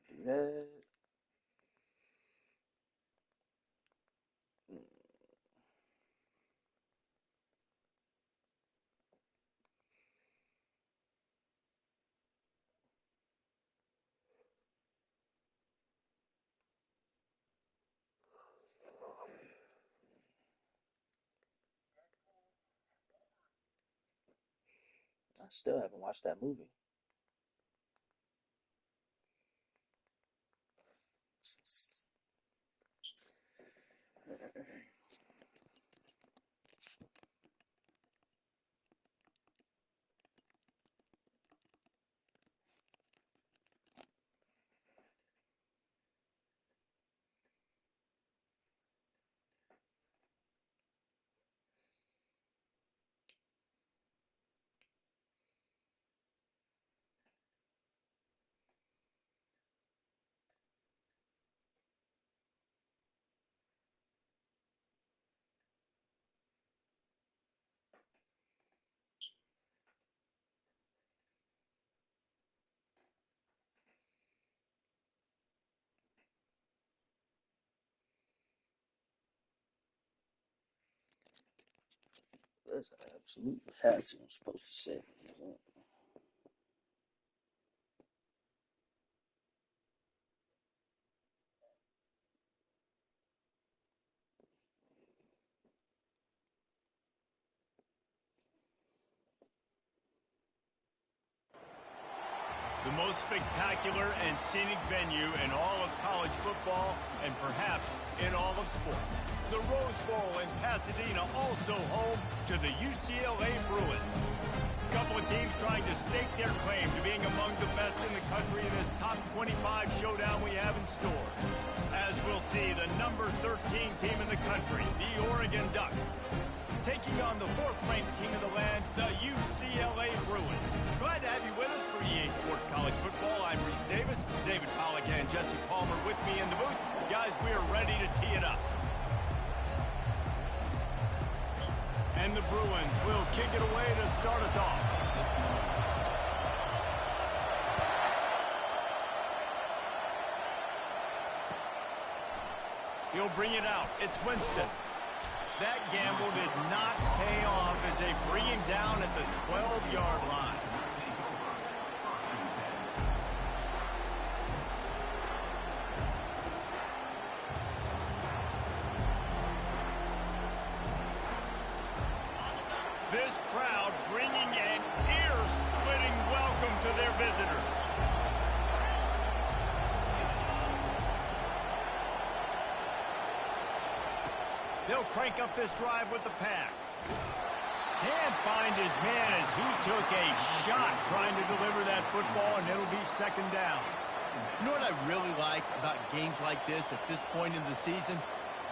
Do that. I still haven't watched that movie. That's absolutely that's what I'm supposed to say. The most spectacular and scenic venue in all of college football and perhaps in all of sports. The Rose Bowl in Pasadena, also home to the UCLA Bruins. A couple of teams trying to stake their claim to being among the best in the country in this top 25 showdown we have in store. As we'll see, the number 13 team in the country, the Oregon Ducks, taking on the fourth-ranked team of the land, the UCLA Bruins. Glad to have you with us for EA Sports College Football. I'm Reese Davis, David Pollack and Jesse Palmer with me in the booth. Guys, we are ready to tee it up. And the Bruins will kick it away to start us off. He'll bring it out. It's Winston. That gamble did not pay off as they bring him down at the 12-yard line. This crowd bringing an ear-splitting welcome to their visitors. They'll crank up this drive with the pass. Can't find his man as he took a shot trying to deliver that football, and it'll be second down. You know what I really like about games like this at this point in the season?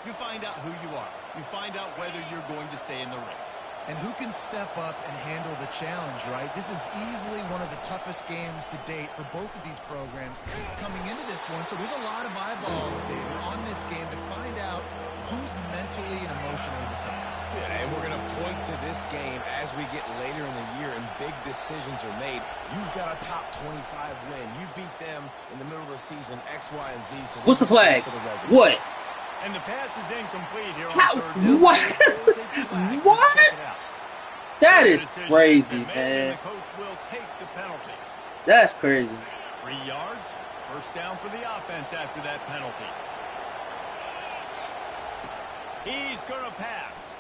You find out who you are. You find out whether you're going to stay in the race. And who can step up and handle the challenge, right? This is easily one of the toughest games to date for both of these programs coming into this one. So there's a lot of eyeballs, David, on this game to find out who's mentally and emotionally the toughest. Yeah, and we're going to point to this game as we get later in the year and big decisions are made. You've got a top 25 win. You beat them in the middle of the season, X, Y, and Z. So what's the flag? What? And the pass is incomplete here on How? third down. What? What? That is crazy, man. The coach will take the penalty. That's crazy. 3 yards, first down for the offense after that penalty. He's going to pass.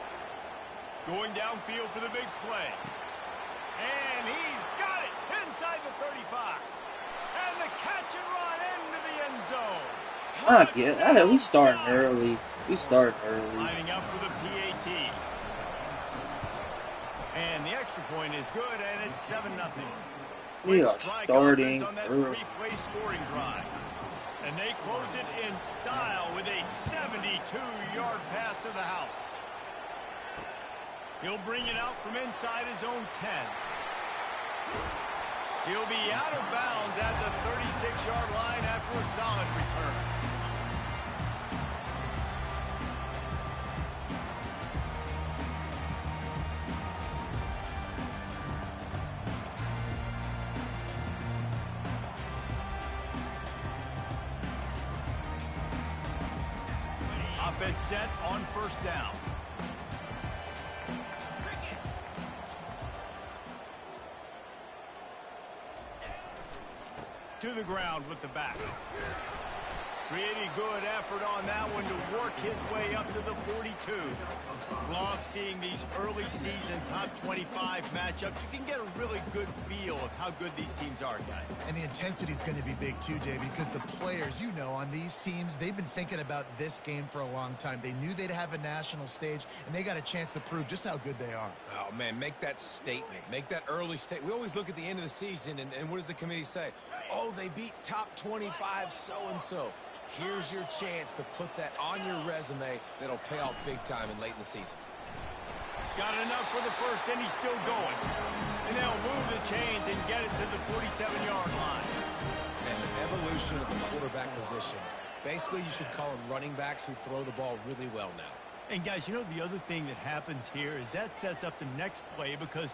Going downfield for the big play. And he's got it inside the 35. And the catch and run into the end zone. I get it. We starting early. We started early. Lining up for the PAT. And the extra point is good, and it's 7-0. We are starting on that early. three-play scoring drive. And they close it in style with a 72-yard pass to the house. He'll bring it out from inside his own 10. He'll be out of bounds at the 36-yard line after a solid return. defense set on first down. To the ground with the back. Pretty good effort on that one to work his way up to the 42. Love seeing these early season top 25 matchups. You can get a really good feel of how good these teams are, guys. And the intensity is going to be big too, David, because the players, you know, on these teams, they've been thinking about this game for a long time. They knew they'd have a national stage, and they got a chance to prove just how good they are. Oh, man, make that statement. Make that early statement. We always look at the end of the season, and what does the committee say? Oh, they beat top 25 so-and-so. Here's your chance to put that on your resume that'll pay off big time and late in the season. Got enough for the first, and he's still going. And they'll move the chains and get it to the 47-yard line. And the evolution of the quarterback position. Basically, you should call them running backs who throw the ball really well now. And, guys, you know, the other thing that happens here is that sets up the next play because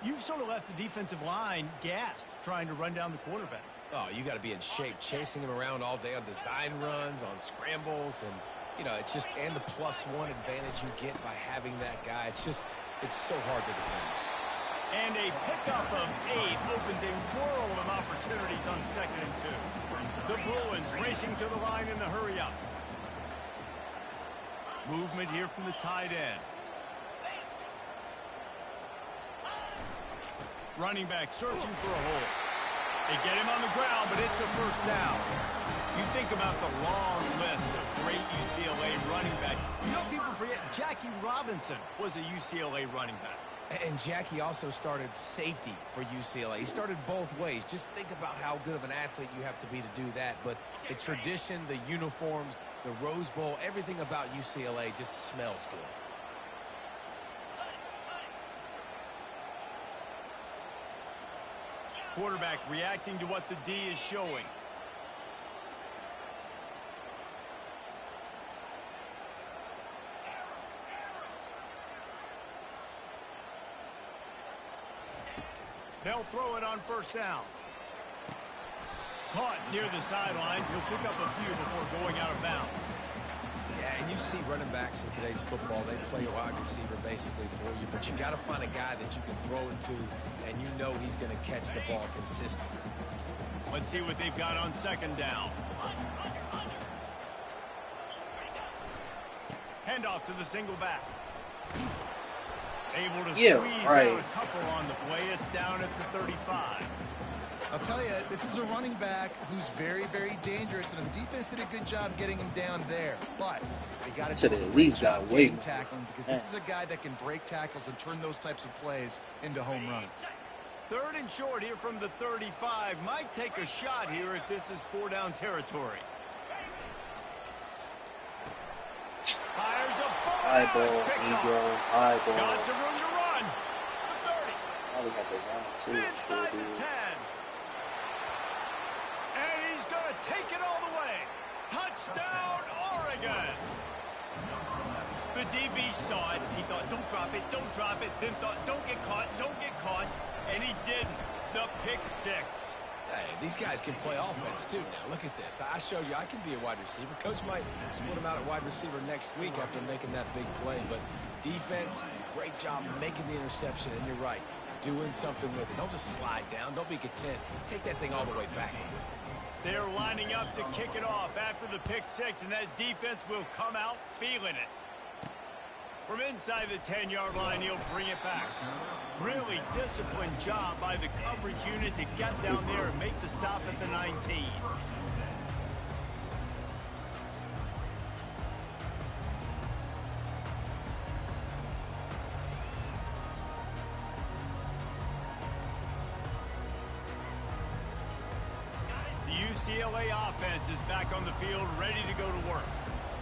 you've sort of left the defensive line gassed trying to run down the quarterback. Oh, you got to be in shape, chasing him around all day on design runs, on scrambles, and, you know, it's just, and the +1 advantage you get by having that guy. It's just, it's so hard to defend. And a pickup of 8 opens a world of opportunities on 2nd and 2. The Bruins racing to the line in the hurry up. Movement here from the tight end. Running back searching for a hole. They get him on the ground, but it's a first down. You think about the long list of great UCLA running backs. You know, people forget Jackie Robinson was a UCLA running back. And Jackie also started safety for UCLA. He started both ways. Just think about how good of an athlete you have to be to do that. But the tradition, the uniforms, the Rose Bowl, everything about UCLA just smells good. Quarterback reacting to what the D is showing. They'll throw it on first down. Caught near the sidelines. He'll pick up a few before going out of bounds. Yeah, and you see running backs in today's football, they play a wide receiver basically for you, but you got to find a guy that you can throw it to, and you know he's going to catch the ball consistently. Let's see what they've got on 2nd down. Handoff to the single back. Able to squeeze out a couple on the play. It's down at the 35. I'll tell you, this is a running back who's very, very dangerous, and the defense did a good job getting him down there. But they got to do at least got weight tackling because this is a guy that can break tackles and turn those types of plays into home runs. 3rd and short here from the 35. Might take a shot here if this is 4-down territory. Fires a ball. Eyeball, Negro, eyeball. Got some room to run. The 30. Now we have the run too. Inside the 10. And he's going to take it all the way. Touchdown, Oregon. The DB saw it. He thought, don't drop it, don't drop it. Then thought, don't get caught, don't get caught. And he didn't. The pick 6. Hey, these guys can play offense, too. Now, look at this. I showed you I can be a wide receiver. Coach might split him out at wide receiver next week after making that big play. But defense, great job making the interception. And you're right, doing something with it. Don't just slide down. Don't be content. Take that thing all the way back. They're lining up to kick it off after the pick 6, and that defense will come out feeling it. From inside the 10-yard line, he'll bring it back. Really disciplined job by the coverage unit to get down there and make the stop at the 19. The UCLA offense is back on the field, ready to go to work.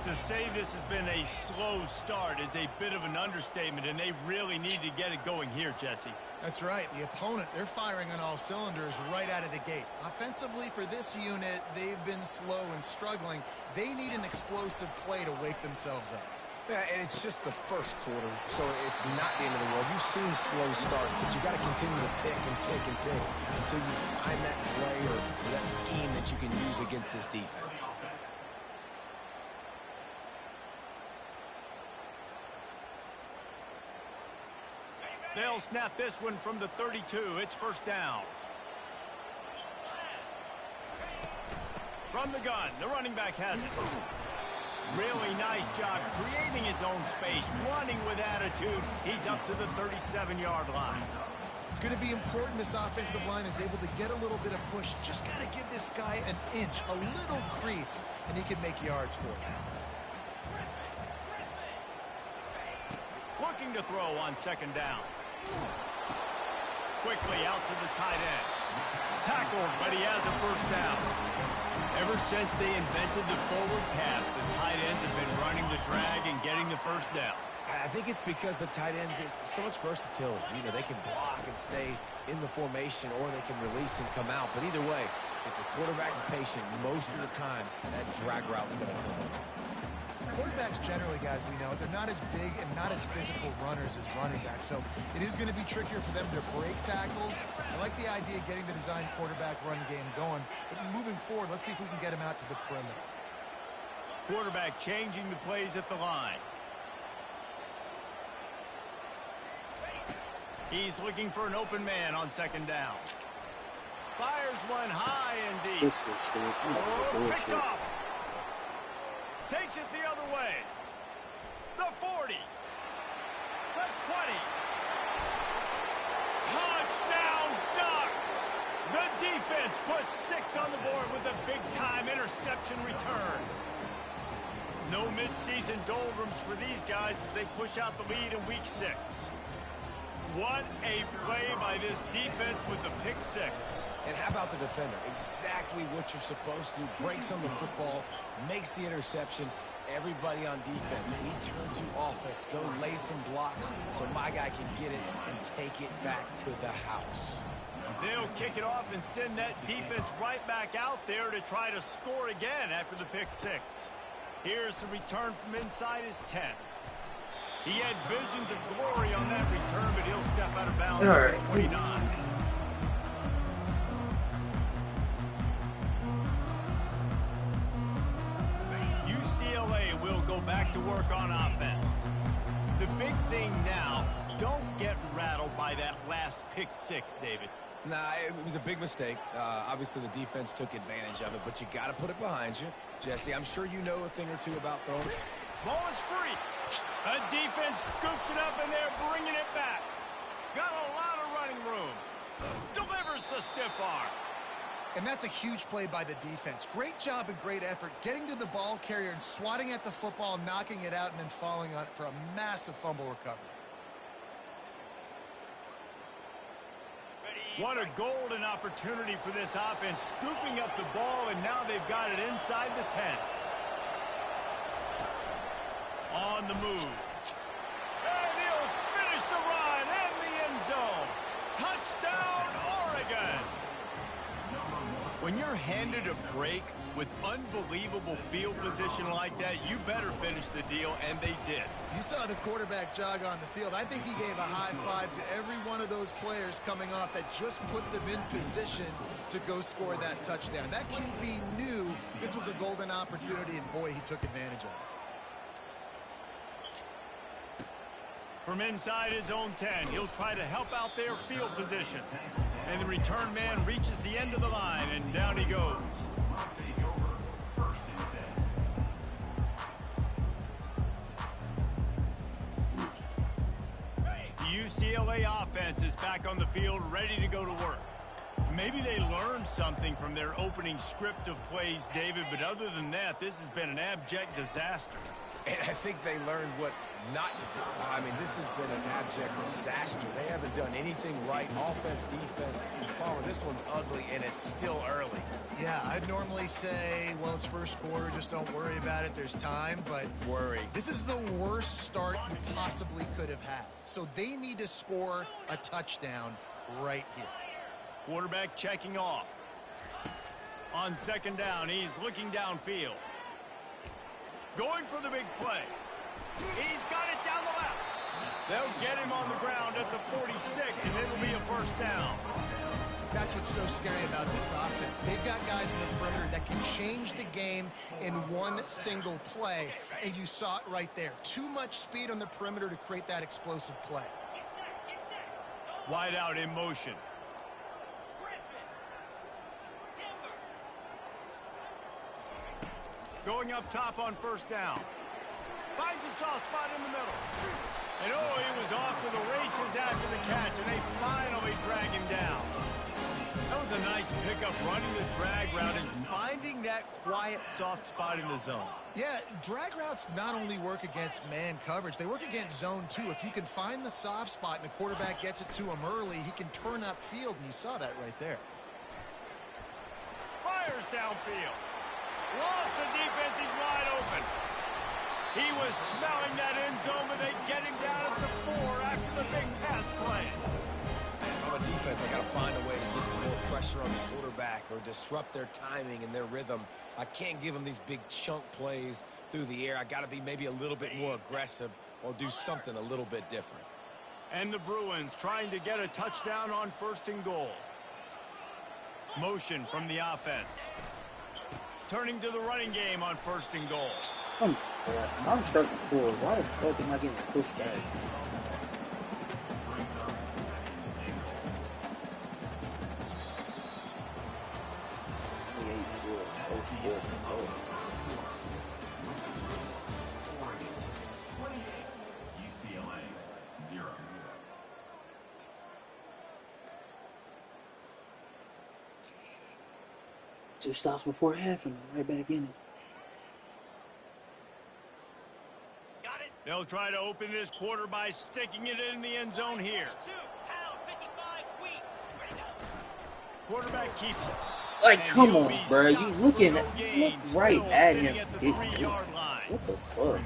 To say this has been a slow start is a bit of an understatement, and they really need to get it going here, Jesse. That's right. The opponent, they're firing on all cylinders right out of the gate. Offensively, for this unit, they've been slow and struggling. They need an explosive play to wake themselves up. Yeah, and it's just the first quarter, so it's not the end of the world. You've seen slow starts, but you got to continue to pick and pick and pick until you find that play or that scheme that you can use against this defense. They'll snap this one from the 32. It's first down. From the gun, the running back has it. Really nice job creating his own space, running with attitude. He's up to the 37-yard line. It's going to be important this offensive line is able to get a little bit of push. Just got to give this guy an inch, a little crease, and he can make yards for it. Looking to throw on second down. Quickly out to the tight end. Tackled, but he has a first down. Ever since they invented the forward pass, the tight ends have been running the drag and getting the first down. I think it's because the tight ends is so much versatility. You know, they can block and stay in the formation, or they can release and come out. But either way, if the quarterback's patient, most of the time, that drag route's going to come up. Quarterbacks generally, guys, we know, they're not as big and not as physical runners as running backs. So it is going to be trickier for them to break tackles. I like the idea of getting the design quarterback run game going. But moving forward, let's see if we can get him out to the perimeter. Quarterback changing the plays at the line. He's looking for an open man on second down. Fires one high and deep. This is stupid. Picked off. Takes it the other way. The 40. The 20. Touchdown Ducks. The defense puts 6 on the board with a big-time interception return. No midseason doldrums for these guys as they push out the lead in week 6. What a play by this defense with the pick 6. And how about the defender? Exactly what you're supposed to. Breaks on the football, makes the interception. Everybody on defense, we turn to offense. Go lay some blocks so my guy can get it and take it back to the house. They'll kick it off and send that defense right back out there to try to score again after the pick 6. Here's the return from inside his 10. He had visions of glory on that return, but he'll step out of bounds at 29. UCLA will go back to work on offense. The big thing now, don't get rattled by that last pick 6, David. Nah, it was a big mistake. Obviously, the defense took advantage of it, but you got to put it behind you. Jesse, I'm sure you know a thing or two about throwing. Ball is free. A defense scoops it up, and they're bringing it back. Got a lot of running room. Delivers the stiff arm. And that's a huge play by the defense. Great job and great effort getting to the ball carrier and swatting at the football, knocking it out, and then falling on it for a massive fumble recovery. What a golden opportunity for this offense, scooping up the ball, and now they've got it inside the 10. On the move. And he'll finish the run in the end zone. Touchdown, Oregon. When you're handed a break with unbelievable field position like that, you better finish the deal, and they did. You saw the quarterback jog on the field. I think he gave a high five to every one of those players coming off that just put them in position to go score that touchdown. That QB knew this was a golden opportunity, and boy, he took advantage of it. From inside his own 10, he'll try to help out their field position. And the return man reaches the end of the line, and down he goes. The UCLA offense is back on the field, ready to go to work. Maybe they learned something from their opening script of plays, David, but other than that, this has been an abject disaster. And I think they learned what not to do. I mean, this has been an abject disaster. They haven't done anything right. Offense, defense. Farmer, this one's ugly, and it's still early. Yeah, I'd normally say, well, it's first quarter, just don't worry about it, there's time, but Worry. this is the worst start you possibly could have had. So they need to score a touchdown right here. Quarterback checking off. On second down, he's looking downfield. Going for the big play. He's got it down the left. They'll get him on the ground at the 46, and it'll be a first down. That's what's so scary about this offense. They've got guys in the perimeter that can change the game in one single play, and you saw it right there. Too much speed on the perimeter to create that explosive play. Wide out in motion. Going up top on first down. Finds a soft spot in the middle. And oh, he was off to the races after the catch, and they finally drag him down. That was a nice pickup, running the drag route and finding that quiet, soft spot in the zone. Yeah, drag routes not only work against man coverage, they work against zone too. If you can find the soft spot and the quarterback gets it to him early, he can turn upfield, and you saw that right there. Fires downfield. Lost the defense, he's wide open. He was smelling that end zone, but they get him down at the 4 after the big pass play. If I'm a defense, I got to find a way to get some more pressure on the quarterback or disrupt their timing and their rhythm. I can't give them these big chunk plays through the air. I got to be maybe a little bit more aggressive or do something a little bit different. And the Bruins trying to get a touchdown on first and goal. Motion from the offense. Turning to the running game on first and goal. I'm struggling forward. Why the fuck am I getting pushed back? UCLA 0. Two stops before half and I'm right back in it. They'll try to open this quarter by sticking it in the end zone here. Quarterback keeps it. Like, And come he'll on, be bro. You stopped looking for at no look gain, right still at sitting him. at the 3-yard line. What the fuck?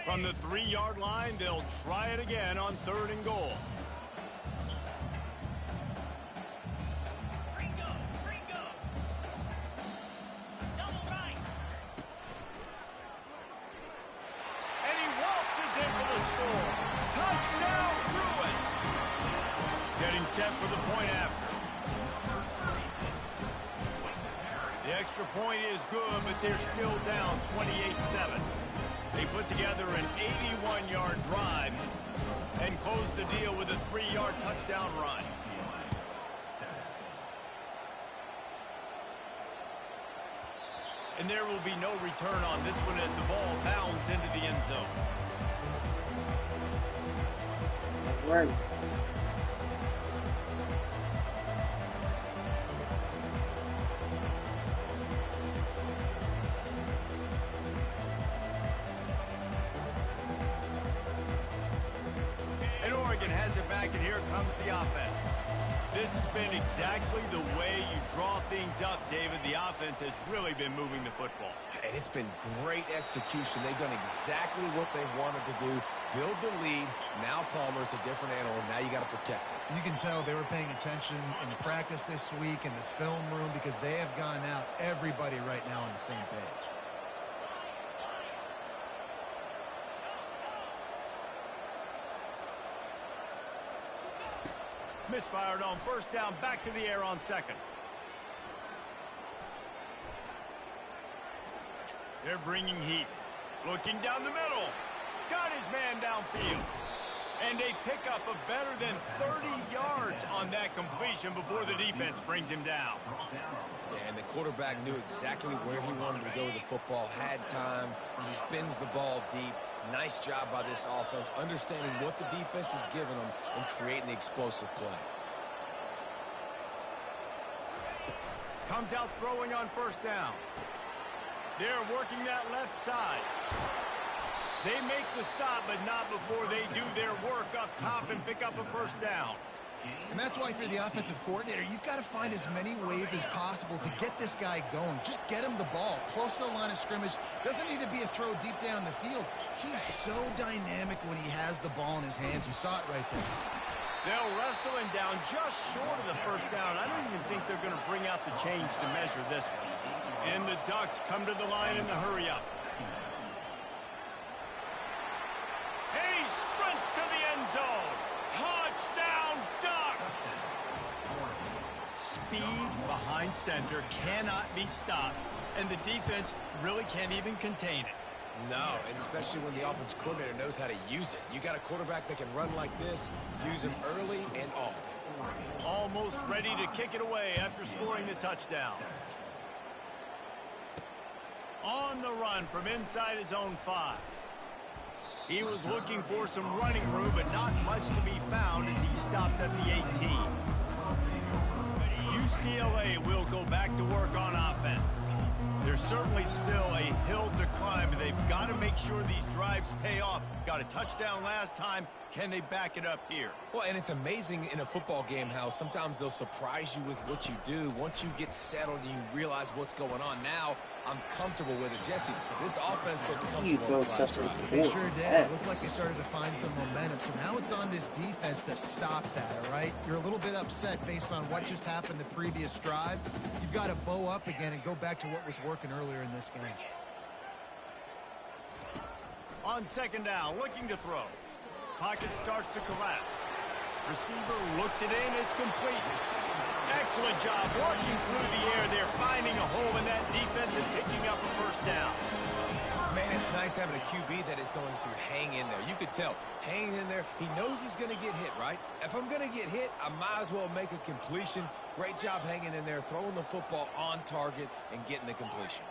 From the 3-yard line, they'll try it again on third and goal. And he waltzes in for the score. Touchdown, Bruins! Getting set for the point after. The extra point is good, but they're still down 28-7. They put together an 81-yard drive and close the deal with a 3-yard touchdown run. And there will be no return on this one as the ball bounds into the end zone. Right. And Oregon has it back, and here comes the offense. This has been exactly the way you draw things up, David. The offense has really been moving the football. And it's been great execution. They've done exactly what they've wanted to do. Build the lead. Now Palmer's a different animal. Now you got to protect it. You can tell they were paying attention in practice this week in the film room because they have gone out everybody right now on the same page. Misfired on first down, back to the air on second. They're bringing heat. Looking down the middle. Got his man downfield. And they pick up a better than 30 yards on that completion before the defense brings him down. Yeah, and the quarterback knew exactly where he wanted to go with the football, had time, spins the ball deep. Nice job by this offense, understanding what the defense is giving them and creating the explosive play. Comes out throwing on first down. They're working that left side. They make the stop, but not before they do their work up top and pick up a first down. And that's why if you're the offensive coordinator, you've got to find as many ways as possible to get this guy going. Just get him the ball close to the line of scrimmage. Doesn't need to be a throw deep down the field. He's so dynamic when he has the ball in his hands. You saw it right there. They'll wrestle him down just short of the first down. I don't even think they're going to bring out the chains to measure this one. And the Ducks come to the line in the hurry up. And he sprints speed behind center cannot be stopped, and the defense really can't even contain it. No, and especially when the offense coordinator knows how to use it. You got a quarterback that can run like this, use him early and often. Almost ready to kick it away after scoring the touchdown. On the run from inside his own 5. He was looking for some running room, but not much to be found as he stopped at the 18. UCLA will go back to work on offense. There's certainly still a hill to climb, but they've got to make sure these drives pay off. Got a touchdown last time. Can they back it up here? Well, and it's amazing in a football game how sometimes they'll surprise you with what you do. Once you get settled and you realize what's going on, now I'm comfortable with it. Jesse, this offense looked comfortable. They sure did. It looked like they started to find some momentum. So now it's on this defense to stop that, all right? You're a little bit upset based on what just happened the previous drive. You've got to bow up again and go back to what was working earlier in this game. On second down, looking to throw. Pocket starts to collapse. Receiver looks it in. It's complete. Excellent job working through the air there, finding a hole in that defense and picking up a first down. Man, it's nice having a QB that is going to hang in there. You could tell, hanging in there, he knows he's going to get hit, right? If I'm going to get hit, I might as well make a completion. Great job hanging in there, throwing the football on target and getting the completion.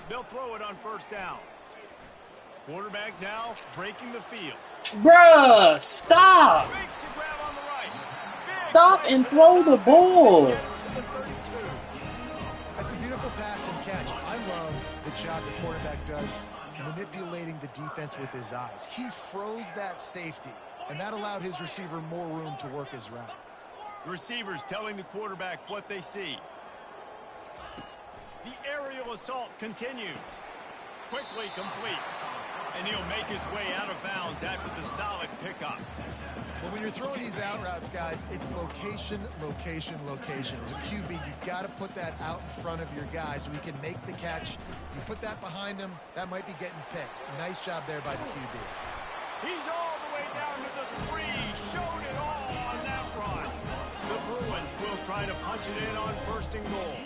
They'll throw it on first down. Quarterback now breaking the field. Bruh, stop! Makes the grab on the right. Stop and throw the ball. That's a beautiful pass and catch. I love the job the quarterback does manipulating the defense with his eyes. He froze that safety, and that allowed his receiver more room to work his route. Receivers telling the quarterback what they see. The aerial assault continues. Quickly complete. And he'll make his way out of bounds after the solid pickup. Well, when you're throwing these out routes, guys, it's location, location, location. As a QB, you've got to put that out in front of your guy so he can make the catch. You put that behind him, that might be getting picked. Nice job there by the QB. He's all the way down to the 3. Showed it all on that run. The Bruins will try to punch it in on first and goal.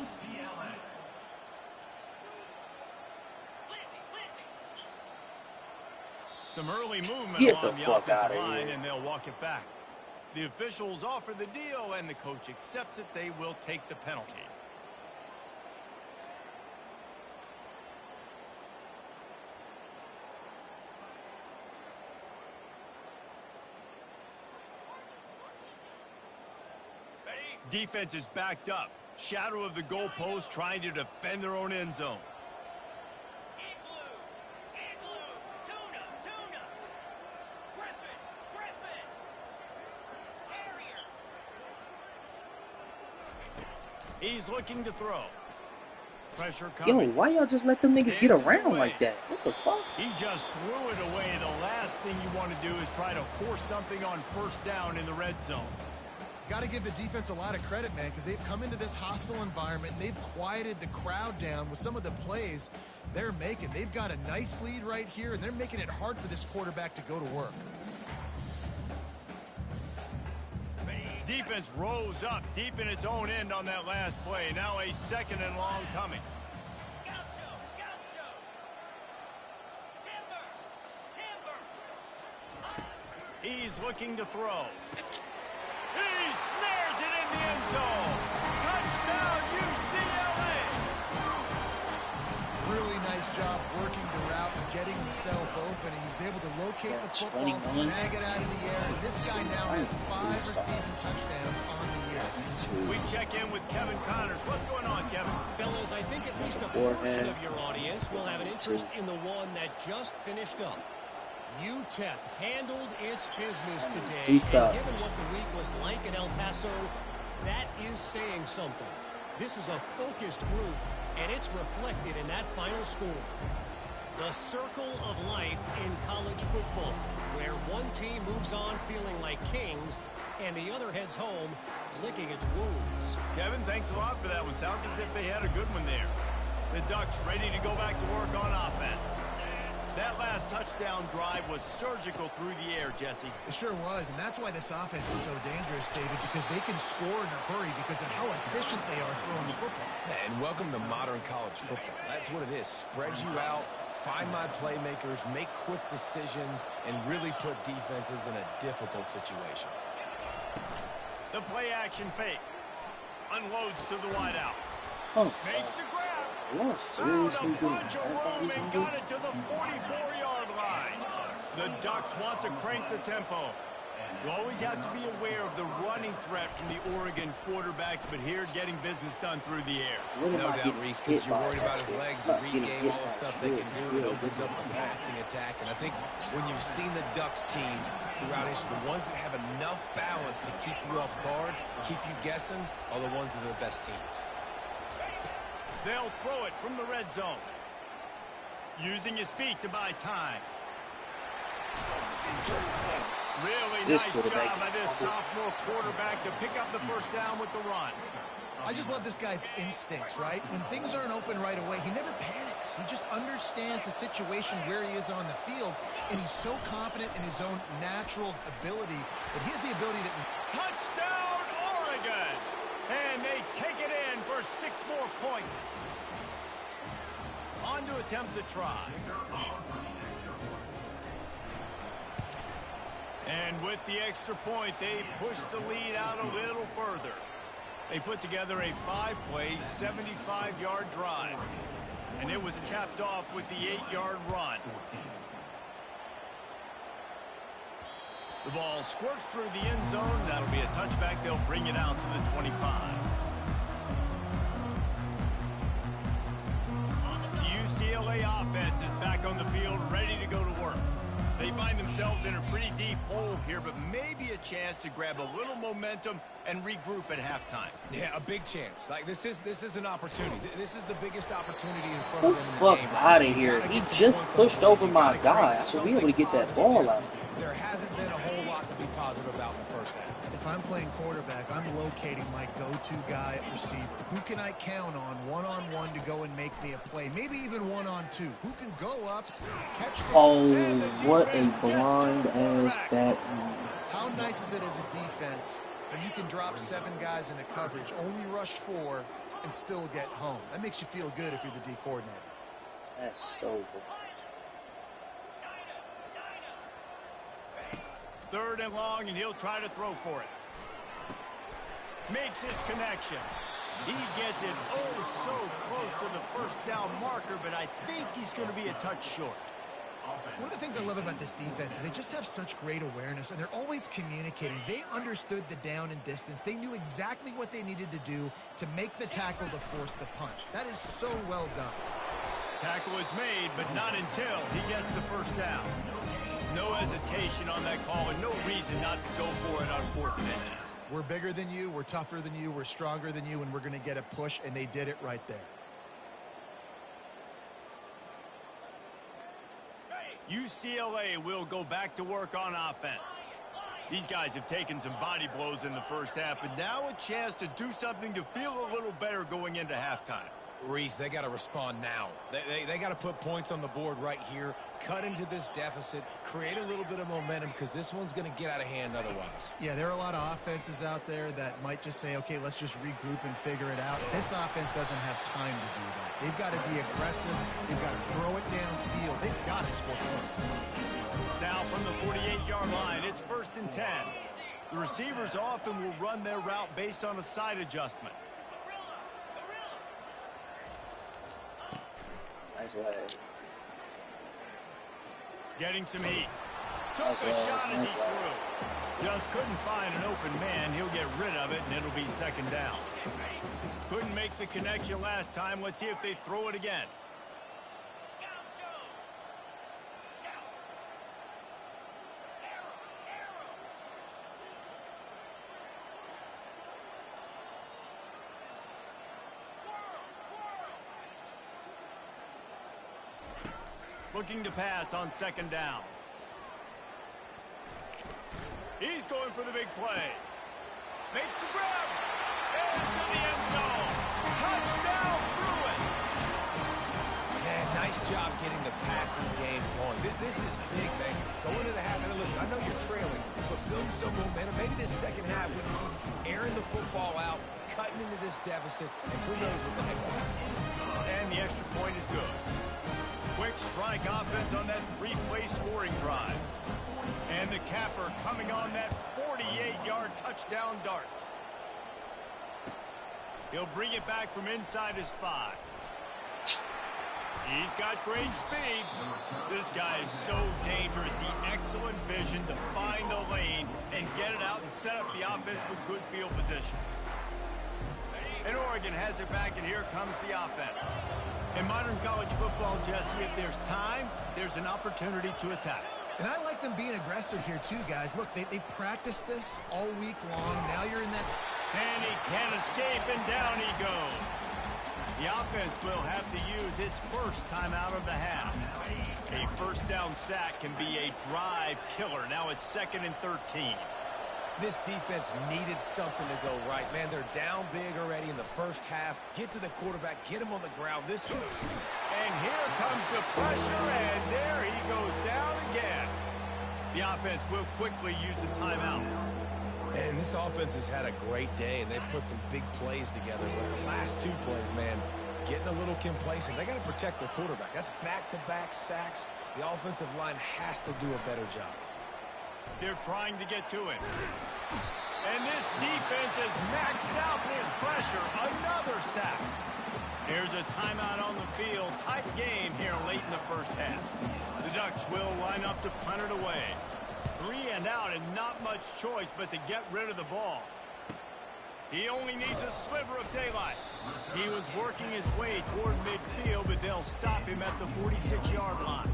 Some early movement along the offensive line, and they'll walk it back. The officials offer the deal, and the coach accepts it. They will take the penalty. Defense is backed up. Shadow of the goalpost, trying to defend their own end zone. He's looking to throw. Pressure coming. Yo, why y'all just let them niggas get around like that? What the fuck? He just threw it away. The last thing you want to do is try to force something on first down in the red zone. Got to give the defense a lot of credit, man, because they've come into this hostile environment and they've quieted the crowd down with some of the plays they're making. They've got a nice lead right here, and they're making it hard for this quarterback to go to work. Defense rose up deep in its own end on that last play. Now a second and long coming. He's looking to throw. He snares it in the end zone. Touchdown, UCLA. Really nice job working the route and getting himself open. And he was able to locate the football, snag it out of the air. And this guy now has 5 receiving touchdowns on the year. We check in with Kevin Connors. What's going on, Kevin? Fellas, I think at least a portion of your audience will have an interest in the one that just finished up. UTEP handled its business today, and given what the week was like in El Paso, that is saying something. This is a focused group, and it's reflected in that final score. The circle of life in college football, where one team moves on feeling like kings, and the other heads home licking its wounds. Kevin, thanks a lot for that one. Sounds as if they had a good one there. The Ducks ready to go back to work on offense. That last touchdown drive was surgical through the air, Jesse. It sure was, and that's why this offense is so dangerous, David, because they can score in a hurry because of how efficient they are throwing the football. Yeah, and welcome to modern college football. That's what it is. Spread you out, find my playmakers, make quick decisions, and really put defenses in a difficult situation. The play action fake. Unloads to the wideout. Oh, Makes the grab. what Found seriously a doing bunch of room and got it to the 44-yard line. The Ducks want to crank the tempo. You always have to be aware of the running threat from the Oregon quarterbacks, but here getting business done through the air. No doubt, Reese, because you're worried about his legs, the read game, all the stuff they can do. It opens up the passing attack. And I think when you've seen the Ducks teams throughout history, the ones that have enough balance to keep you off guard, keep you guessing, are the ones that are the best teams. They'll throw it from the red zone. Using his feet to buy time. Really nice job by this sophomore quarterback to pick up the first down with the run. I just love this guy's instincts, right? When things aren't open right away, he never panics. He just understands the situation where he is on the field, and he's so confident in his own natural ability that he has the ability to... Touchdown, Oregon! And they take it in for 6 more points. On to attempt to try. And with the extra point, they push the lead out a little further. They put together a 5-play, 75-yard drive. And it was capped off with the 8-yard run. The ball squirts through the end zone. That'll be a touchback. They'll bring it out to the 25. The UCLA offense is back on the field, ready to go to work. They find themselves in a pretty deep hole here, but maybe a chance to grab a little momentum and regroup at halftime. Yeah, a big chance. Like this is an opportunity. This is the biggest opportunity in front of them. The fuck out of here. He just pushed over my guy. I should be able to get that ball out. There hasn't been a whole lot to be positive about in the first half. If I'm playing quarterback, I'm locating my go-to guy at receiver. Who can I count on one-on-one to go and make me a play? Maybe even one-on-two. Who can go up, catch the... Oh, what a blind-ass bat. How nice is it as a defense when you can drop 7 guys into coverage, only rush 4, and still get home? That makes you feel good if you're the D coordinator. That's so good. 3rd and long, and he'll try to throw for it. Makes his connection. He gets it oh so close to the first down marker, but I think he's going to be a touch short. One of the things I love about this defense is they just have such great awareness, and they're always communicating. They understood the down and distance. They knew exactly what they needed to do to make the tackle to force the punt. That is so well done. Tackle is made, but not until he gets the first down. No hesitation on that call, and no reason not to go for it on 4th and inches. We're bigger than you, we're tougher than you, we're stronger than you, and we're going to get a push, and they did it right there. UCLA will go back to work on offense. These guys have taken some body blows in the first half, but now a chance to do something to feel a little better going into halftime. Reese, they got to respond now. They got to put points on the board right here, cut into this deficit, create a little bit of momentum, because this one's going to get out of hand otherwise. Yeah, there are a lot of offenses out there that might just say, okay, let's just regroup and figure it out. This offense doesn't have time to do that. They've got to be aggressive. They've got to throw it downfield. They've got to score points. Now from the 48-yard line, it's 1st and 10. The receivers often will run their route based on a side adjustment. Nice leg. Getting some heat. Took a shot as he threw. Just couldn't find an open man. He'll get rid of it, and it'll be 2nd down. Couldn't make the connection last time. Let's see if they throw it again. Looking to pass on 2nd down. He's going for the big play. Makes the grab. Into the end zone. Touchdown, Bruin. Yeah, nice job getting the passing game going. this is big, man. Go into the half, and listen, I know you're trailing, but building some momentum. Maybe this second half, we can keep airing the football out, cutting into this deficit, and who knows what the heck will happen. And the extra point is good. Quick strike offense on that three-play scoring drive. And the capper coming on that 48-yard touchdown dart. He'll bring it back from inside his 5. He's got great speed. This guy is so dangerous. The excellent vision to find a lane and get it out and set up the offense with good field position. And Oregon has it back, and here comes the offense. In modern college football, Jesse, if there's time, there's an opportunity to attack. And I like them being aggressive here too, guys. Look, they practice this all week long. Now you're in that. And he can't escape, and down he goes. The offense will have to use its first time out of the half. A first down sack can be a drive killer. Now it's 2nd and 13. This defense needed something to go right. Man, they're down big already in the first half. Get to the quarterback, get him on the ground. This could suit. And here comes the pressure, and there he goes down again. The offense will quickly use a timeout. And this offense has had a great day, and they've put some big plays together. But the last 2 plays, man, getting a little complacent. They got to protect their quarterback. That's back-to-back sacks. The offensive line has to do a better job. They're trying to get to it. And this defense has maxed out this pressure. Another sack. There's a timeout on the field. Tight game here late in the first half. The Ducks will line up to punt it away. 3 and out, and not much choice but to get rid of the ball. He only needs a sliver of daylight. He was working his way toward midfield, but they'll stop him at the 46-yard line.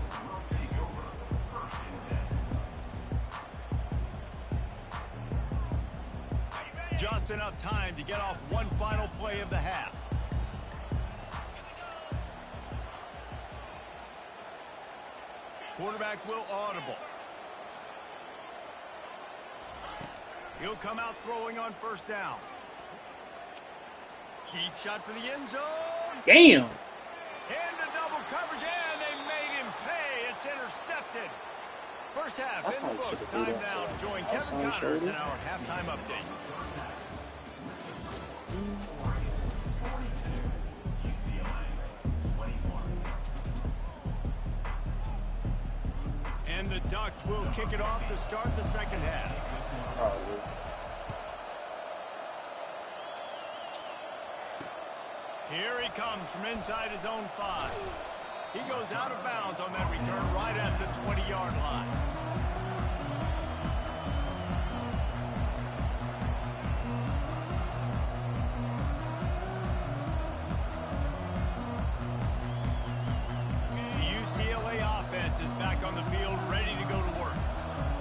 Just enough time to get off one final play of the half. Quarterback will audible. He'll come out throwing on first down. Deep shot for the end zone. Damn. Into double coverage, and they made him pay. It's intercepted. First half in the books. Time now to join Kevin Connors in our halftime update. And the Ducks will kick it off to start the second half. Here he comes from inside his own 5. He goes out of bounds on that return right at the 20-yard line. The UCLA offense is back on the field, ready to go to work.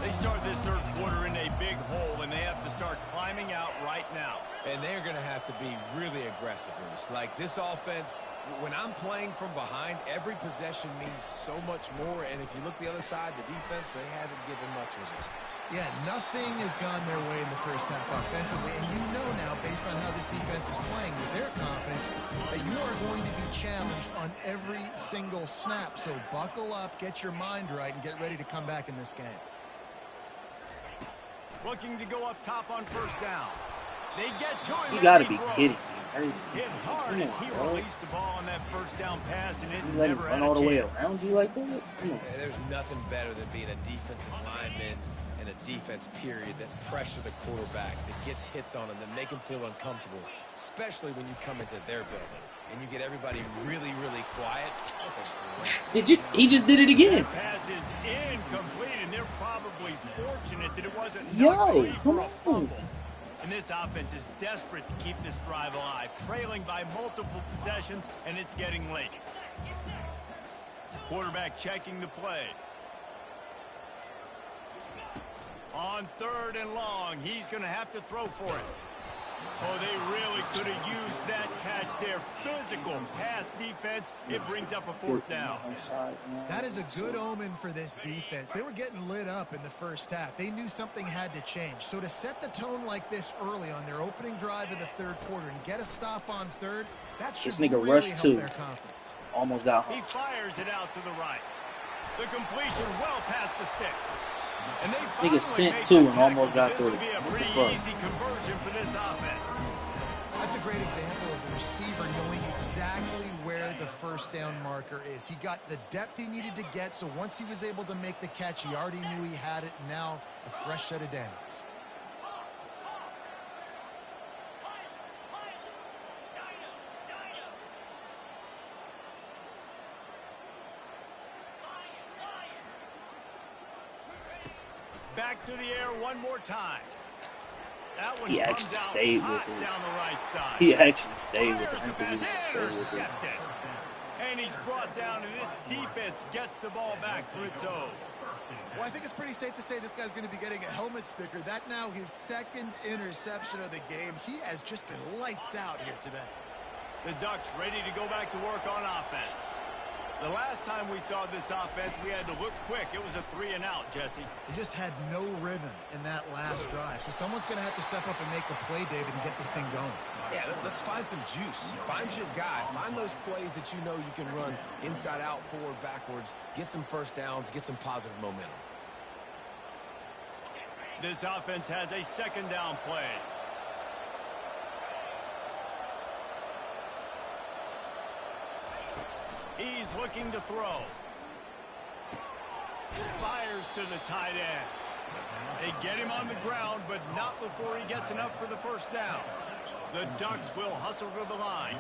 They start this third quarter in a big hole, and they have to start climbing out right now. And they're going to have to be really aggressive in this. Like this offense, when I'm playing from behind, every possession means so much more. And if you look the other side, the defense, they haven't given much resistance. Yeah, nothing has gone their way in the first half offensively. And you know now, based on how this defense is playing with their confidence, that you are going to be challenged on every single snap. So buckle up, get your mind right, and get ready to come back in this game. Looking to go up top on first down. They get to him. You gotta be kidding me. Hit hard as he released the ball on that first down pass, and it You let him never run had all a the way chance. around you like that? Come on. Yeah, there's nothing better than being a defensive lineman and a defense period that pressure the quarterback, that gets hits on him, that make him feel uncomfortable, especially when you come into their building and you get everybody really, really quiet. That's a great. He just did it again. That pass is incomplete, and they're probably fortunate that it wasn't Yo, knocked free come for a on. fumble. And this offense is desperate to keep this drive alive, trailing by multiple possessions, and it's getting late. Quarterback checking the play. On 3rd and long, he's going to have to throw for it. Oh, they really could have used that catch there. Physical pass defense. It brings up a 4th down. That is a good omen for this defense. They were getting lit up in the first half. They knew something had to change. So to set the tone like this early on their opening drive of the third quarter and get a stop on 3rd, that should This nigga really rushed help too. their confidence. Almost got He him. fires it out to the right. The completion well past the sticks. And they Nigga finally sent made two the and almost tackle, got but this through. will be a What the pretty fuck? easy conversion for this offense. That's a great example of the receiver knowing exactly where the first down marker is. He got the depth he needed to get, so once he was able to make the catch, he already knew he had it, and now a fresh set of downs. Back to the air one more time. That one He comes actually out stayed hot with it. down the right side. He actually stayed with it. Fires I the don't think he pass, even stayed with it. intercepted. And he's brought down, and this defense gets the ball back for its own. Well, I think it's pretty safe to say this guy's going to be getting a helmet sticker. That now his second interception of the game. He has just been lights out here today. The Ducks ready to go back to work on offense. The last time we saw this offense, we had to look quick. It was a 3-and-out, Jesse. He just had no rhythm in that last drive. So someone's going to have to step up and make a play, David, and get this thing going. Yeah, let's find some juice. Find your guy. Find those plays that you know you can run inside out, forward, backwards. Get some first downs. Get some positive momentum. This offense has a second down play. He's looking to throw. Fires to the tight end. They get him on the ground, but not before he gets enough for the first down. The Ducks will hustle to the line.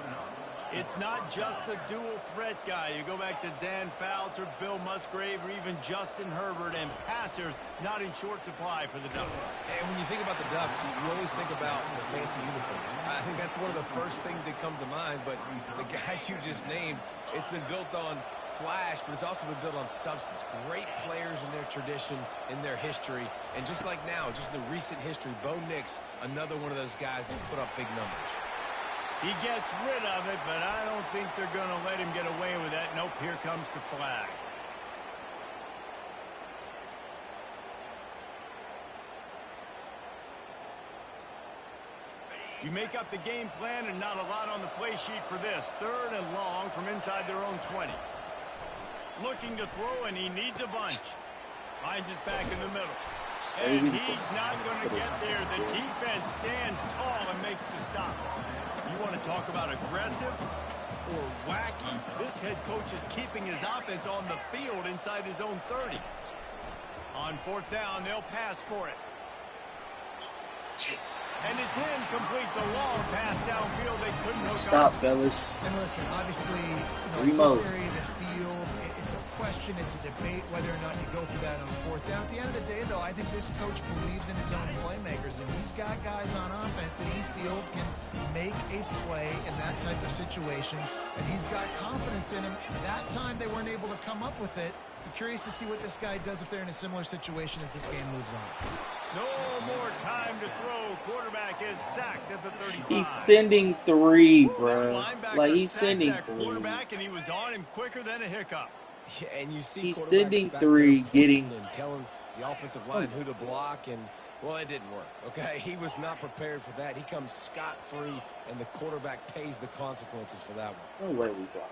It's not just a dual threat guy. You go back to Dan Fouts or Bill Musgrave or even Justin Herbert, and passers not in short supply for the Ducks. And when you think about the Ducks, you always think about the fancy uniforms. I think that's one of the first things that come to mind, but the guys you just named, it's been built on flash, but it's also been built on substance. Great players in their tradition, in their history, and just like now, just in the recent history, Bo Nix, another one of those guys that's put up big numbers. He gets rid of it, but I don't think they're going to let him get away with that. Nope, here comes the flag. You make up the game plan and not a lot on the play sheet for this. 3rd and long from inside their own 20. Looking to throw, and he needs a bunch. Finds his back in the middle. And he's not going to get there. The defense stands tall and makes the stop. You want to talk about aggressive or wacky? This head coach is keeping his offense on the field inside his own 30. On 4th down, they'll pass for it. And it's incomplete. The long pass downfield. They couldn't hook Stop, up. fellas. And listen, obviously, Remote. this area of the field, it's a question, it's a debate whether or not you go for that on 4th down. At the end of the day, though, I think this coach believes in his own playmakers, and he's got guys on offense that he feels can make a play in that type of situation, and he's got confidence in him. That time they weren't able to come up with it. I'm curious to see what this guy does if they're in a similar situation as this game moves on. No more time to throw. Quarterback is sacked at the 35. He's sending 3, bro. Linebacker Like, he's sacked sending that 3. quarterback, and he was on him quicker than a hiccup. Yeah, and you see He's quarterbacks sending back 3, there getting... and telling the offensive line who to block, and, well, it didn't work, okay? He was not prepared for that. He comes scot-free, and the quarterback pays the consequences for that one. No way we blocked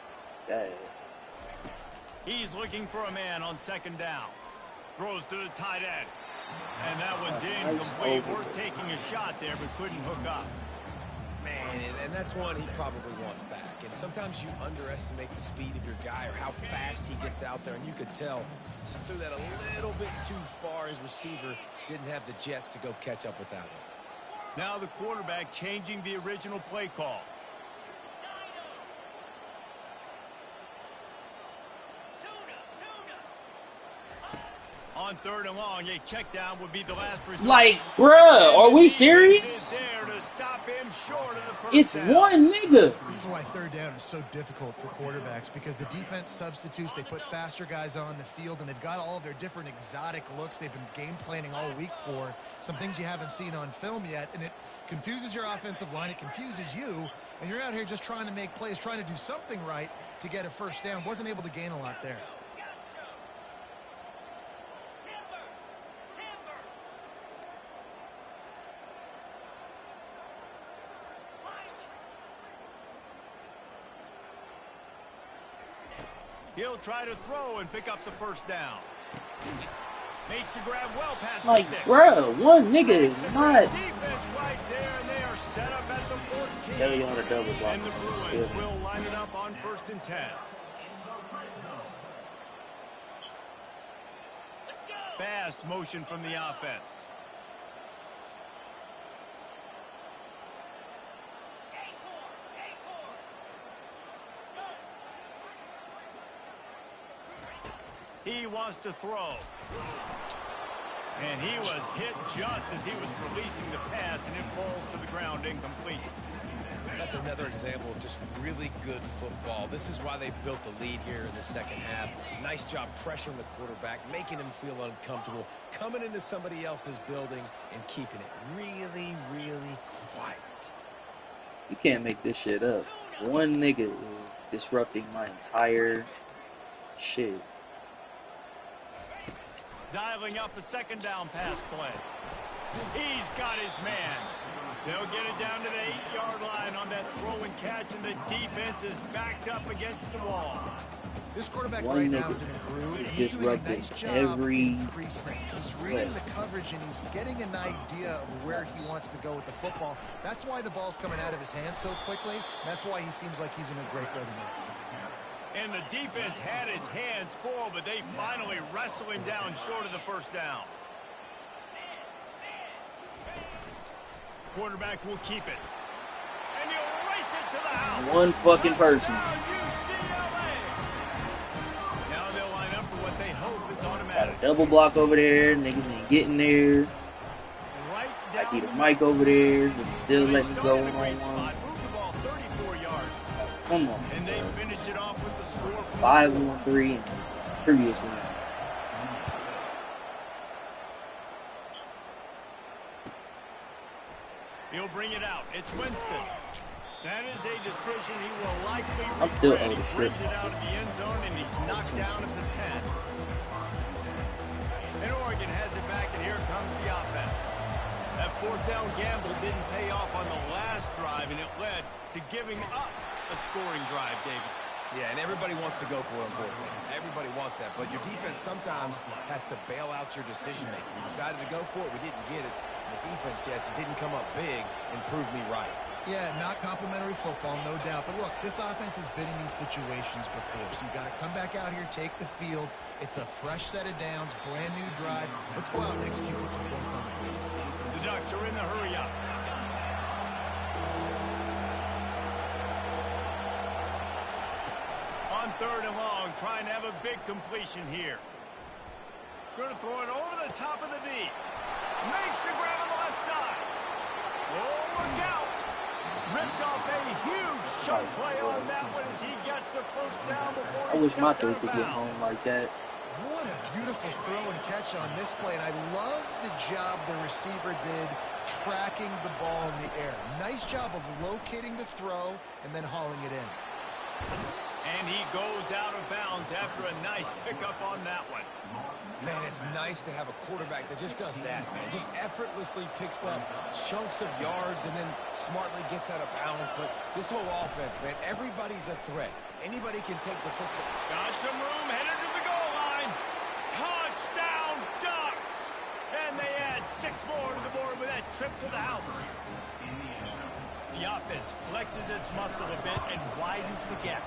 that. He's looking for a man on 2nd down. Throws to the tight end. And that one's incomplete. We're taking a shot there, but couldn't hook up. Man, and that's one he probably wants back. And sometimes you underestimate the speed of your guy or how fast he gets out there. And you could tell just threw that a little bit too far. His receiver didn't have the jets to go catch up with that one. Now the quarterback changing the original play call. On 3rd and long, a check down would be the last result. Like, bruh, are we serious? There to stop him short of the first It's down. one nigga. This is why 3rd down is so difficult for quarterbacks, because the defense substitutes, they put faster guys on the field, and they've got all of their different exotic looks they've been game planning all week for, some things you haven't seen on film yet, and it confuses your offensive line, it confuses you, and you're out here just trying to make plays, trying to do something right to get a first down. Wasn't able to gain a lot there. He'll try to throw and pick up the first down. Makes the grab well past Like, the stick. bruh, one nigga is not. Defense right there, and they are set up at the 14. Tell you on a double block. And the Bruins will line it up on 1st and 10. Fast motion from the offense. He wants to throw. And he was hit just as he was releasing the pass, and it falls to the ground incomplete. That's another example of just really good football. This is why they built the lead here in the second half. Nice job pressuring the quarterback, making him feel uncomfortable, coming into somebody else's building and keeping it really, really quiet. You can't make this shit up. One nigga is disrupting my entire shit. Dialing up a second down pass play. He's got his man. They'll get it down to the 8-yard line on that throw and catch, and the defense is backed up against the wall. This quarterback One right now nigga is in a groove, and is he's doing a disrupting nice job every pre-snap. He's reading the coverage, and he's getting an idea of where he wants to go with the football. That's why the ball's coming out of his hands so quickly. That's why he seems like he's in a great rhythm. And the defense had his hands full, but they finally wrestle him down short of the first down. Quarterback will keep it. And he'll race it to the house. One fucking person. UCLA. Now they'll line up for what they hope is Got automatic. a double block over there. Niggas ain't getting there. Right I down keep the a mic over there. Niggas still They letting me go started a on great one. spot, moved the ball 34 yards. Come on. And they finished it off with the score. 5-1-3 in previous one. He'll bring it out. It's Winston. That is a decision he will likely regret. I'm still He owed a script. brings it out of the end zone, and he's knocked down at the 10. And Oregon has it back, and here comes the offense. That fourth down gamble didn't pay off on the last drive, and it led to giving up a scoring drive, David. Yeah, and everybody wants to go for it on fourth down. Everybody wants that, but your defense sometimes has to bail out your decision-making. We decided to go for it. We didn't get it. The defense, Jesse, didn't come up big and prove me right. Yeah, not complimentary football, no doubt. But look, this offense has been in these situations before. So you got to come back out here, take the field. It's a fresh set of downs, brand new drive. Let's go out and execute with some points on the board. The Ducks are in the hurry up. On 3rd and long, trying to have a big completion here. Going to throw it over the top of the knee. Makes the grab on the left side. Oh, look out. Ripped off a huge shot play on that one as he gets the first down before I he wish my steps throw out of could get bounds. home like that. What a beautiful throw and catch on this play. And I love the job the receiver did tracking the ball in the air. Nice job of locating the throw and then hauling it in. And he goes out of bounds after a nice pickup on that one. Man, it's nice to have a quarterback that just does that, man. Just effortlessly picks up chunks of yards and then smartly gets out of bounds. But this whole offense, man, everybody's a threat. Anybody can take the football. Got some room, headed to the goal line. Touchdown, Ducks! And they add 6 more to the board with that trip to the house. The offense flexes its muscle a bit and widens the gap.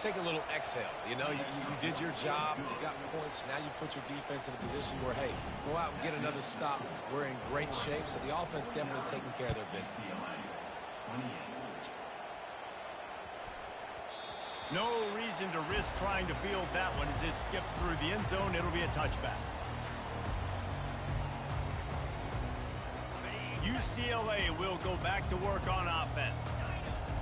Take a little exhale. You know, you did your job. You got points. Now you put your defense in a position where, hey, go out and get another stop. We're in great shape, so the offense definitely taking care of their business. No reason to risk trying to field that one as it skips through the end zone. It'll be a touchback. UCLA will go back to work on offense.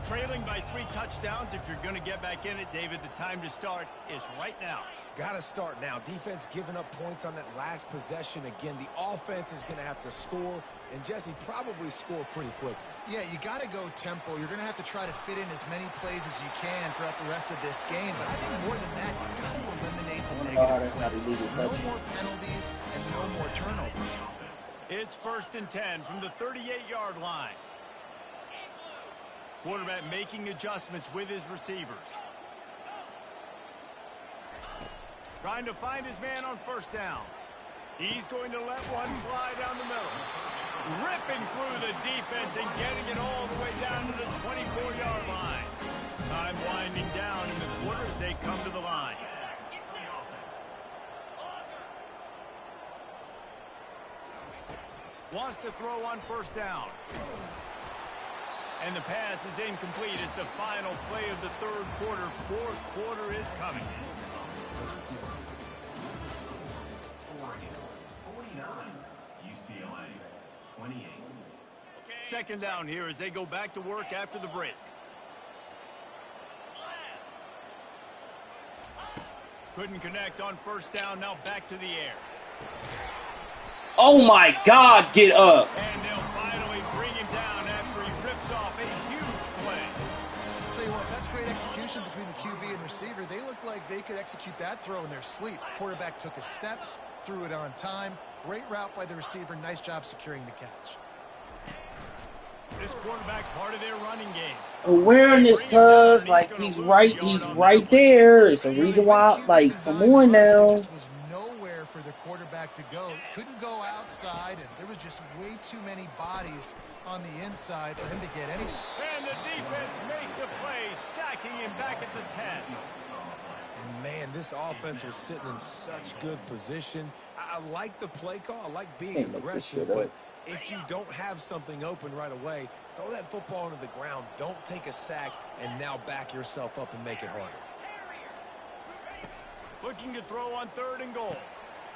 Trailing by 3 touchdowns. If you're going to get back in it, David, the time to start is right now. Got to start now. Defense giving up points on that last possession. Again, the offense is going to have to score, and Jesse probably score pretty quickly. Yeah, you got to go tempo. You're going to have to try to fit in as many plays as you can throughout the rest of this game. But I think more than that, you got to eliminate the negative plays. No more penalties and no more turnovers. It's 1st and 10 from the 38-yard line. Quarterback making adjustments with his receivers. Trying to find his man on first down. He's going to let one fly down the middle. Ripping through the defense and getting it all the way down to the 24-yard line. Time winding down in the quarter as they come to the line. Wants to throw on first down. And the pass is incomplete. It's the final play of the third quarter. Fourth quarter is coming. Oregon, 49. UCLA, 28. Second down here as they go back to work after the break. Couldn't connect on first down. Now back to the air. Oh my God, get up. And they'll finally bring him down after he rips off a huge play. I'll tell you what, that's great execution between the QB and receiver. They look like they could execute that throw in their sleep. Quarterback took his steps, threw it on time. Great route by the receiver. Nice job securing the catch. This quarterback part of their running game. Awareness, cuz, like, he's right there. It's a reason why, like, come on now. Just was nowhere for the quarterback to go. Couldn't go outside, and there was just way too many bodies on the inside for him to get anything. And the defense makes a play, sacking him back at the 10. And, man, this offense was sitting in such good position. I like the play call. I like being aggressive, but if you don't have something open right away, throw that football into the ground. Don't take a sack and now back yourself up and make it harder. Looking to throw on third and goal.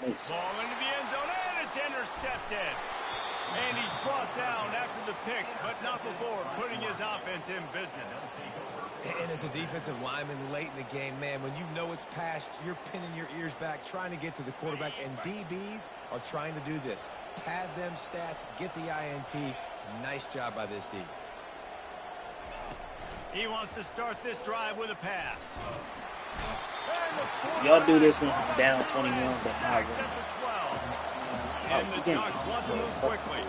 Ball into the end zone, and it's intercepted. And he's brought down after the pick, but not before putting his offense in business. And as a defensive lineman late in the game, man, when you know it's past, you're pinning your ears back, trying to get to the quarterback, and DBs are trying to do this. Pad them stats, get the INT. Nice job by this D. He wants to start this drive with a pass. Y'all do this when I'm down 21, but I win. And the Ducks want to move quickly.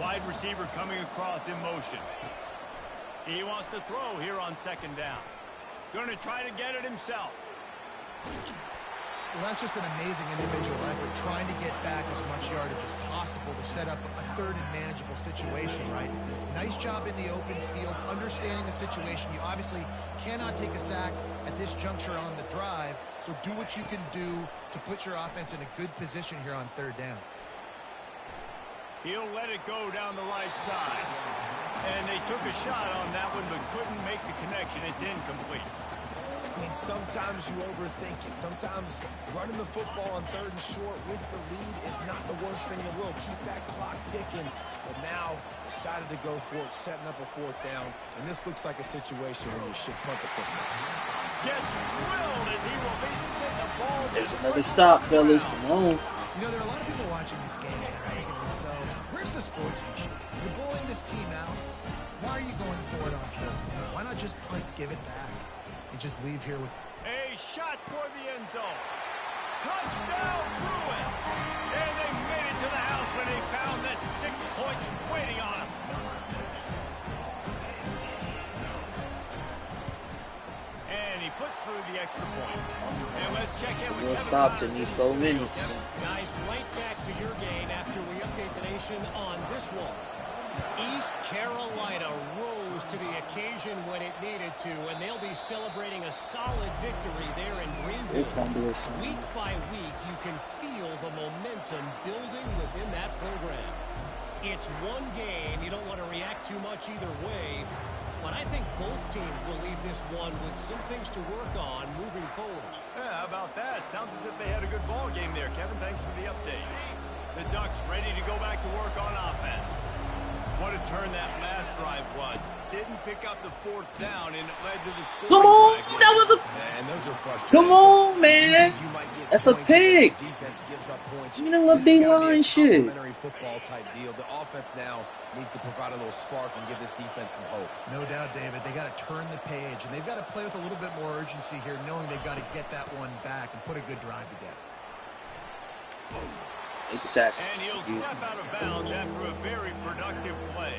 Wide receiver coming across in motion. He wants to throw here on second down. Going to try to get it himself. Well, that's just an amazing individual effort, trying to get back as much yardage as possible to set up a third and manageable situation, right? Nice job in the open field, understanding the situation. You obviously cannot take a sack at this juncture on the drive, so do what you can do to put your offense in a good position here on third down. He'll let it go down the right side. And they took a shot on that one, but couldn't make the connection. It's incomplete. I mean, sometimes you overthink it. Sometimes running the football on third and short with the lead is not the worst thing in the world. Keep that clock ticking. But now decided to go for it, setting up a fourth down. And this looks like a situation where you should punt the football. Gets drilled as he releases it. The ball. There's another stop, fellas. Come on. You know, there are a lot of people watching this game that are thinking to themselves, where's the sportsmanship? You're blowing this team out. Why are you going for it on fourth? Why not just punt, give it back, and just leave here with A shot toward the end zone. Touchdown, Bruin. And they made it to the house when they found that 6 points waiting on them. And he puts through the extra point. And let's check in with More Kevin stops in Connors. these 4 minutes. Guys, right back to your game after we update the nation on this one. East Carolina rose to the occasion when it needed to, and they'll be celebrating a solid victory there in Greenville. Week by week, you can feel the momentum building within that program. It's one game. You don't want to react too much either way, but I think both teams will leave this one with some things to work on moving forward. Yeah, how about that? Sounds as if they had a good ball game there, Kevin. Thanks for the update. The Ducks ready to go back to work on offense. What a turn that last drive was. Didn't pick up the fourth down, and it led to the score. Come on, that was a. Man, those are frustrating. Come on, man. That's a pick. Defense gives up points. You know what, D-line shit. Complimentary football type deal. The offense now needs to provide a little spark and give this defense some hope. No doubt, David. They got to turn the page, and they've got to play with a little bit more urgency here, knowing they've got to get that one back and put a good drive together. Make the tackle. And he'll step out of bounds after a very productive play.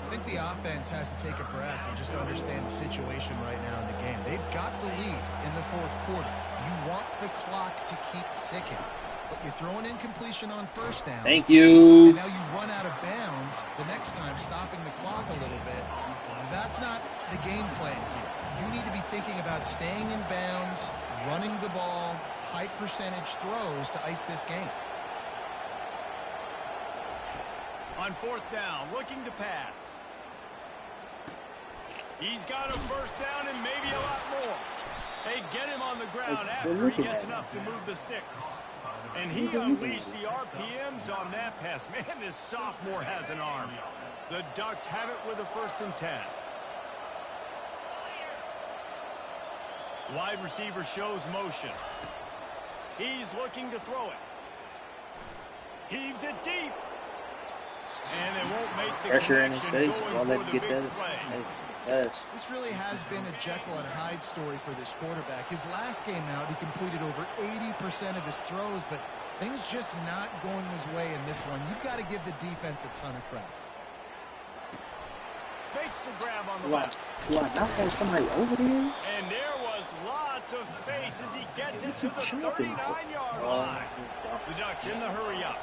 think the offense has to take a breath and just understand the situation right now in the game. They've got the lead in the fourth quarter. You want the clock to keep ticking, but you're throwing incompletion on first down. Thank you. And now you run out of bounds the next time, stopping the clock a little bit. That's not the game plan here. You need to be thinking about staying in bounds, running the ball, high percentage throws to ice this game. On fourth down, looking to pass. He's got a first down and maybe a lot more. They get him on the ground after he gets enough to move the sticks. And he unleashed the RPMs on that pass. Man, this sophomore has an arm. The Ducks have it with a 1st and 10. Wide receiver shows motion. He's looking to throw it. Heaves it deep. And they won't make the Pressure in his connection face. going I'll for let the get big that. play. Yes. This really has been a Jekyll and Hyde story for this quarterback. His last game out, he completed over 80% of his throws, but things just not going his way in this one. You've got to give the defense a ton of credit. Makes the grab on the Do I not have somebody over there? And there was lots of space as he gets it to the 39-yard line. The Ducks in the hurry up.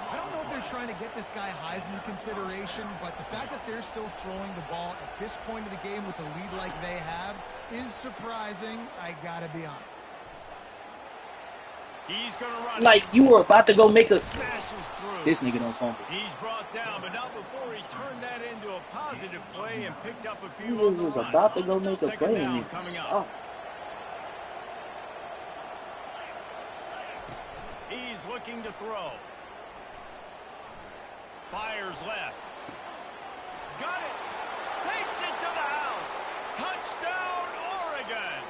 I don't know if they're trying to get this guy Heisman consideration, but the fact that they're still throwing the ball at this point of the game with a lead like they have is surprising, I gotta be honest. He's gonna run. Like, you were about to go make a... Smashes through. This nigga don't fumble. He's brought down, but not before he turned that into a positive play and picked up a few He on the was run. about to go make a Second play down and it coming up. stopped. He's looking to throw. Fires left. Got it. Takes it to the house. Touchdown, Oregon.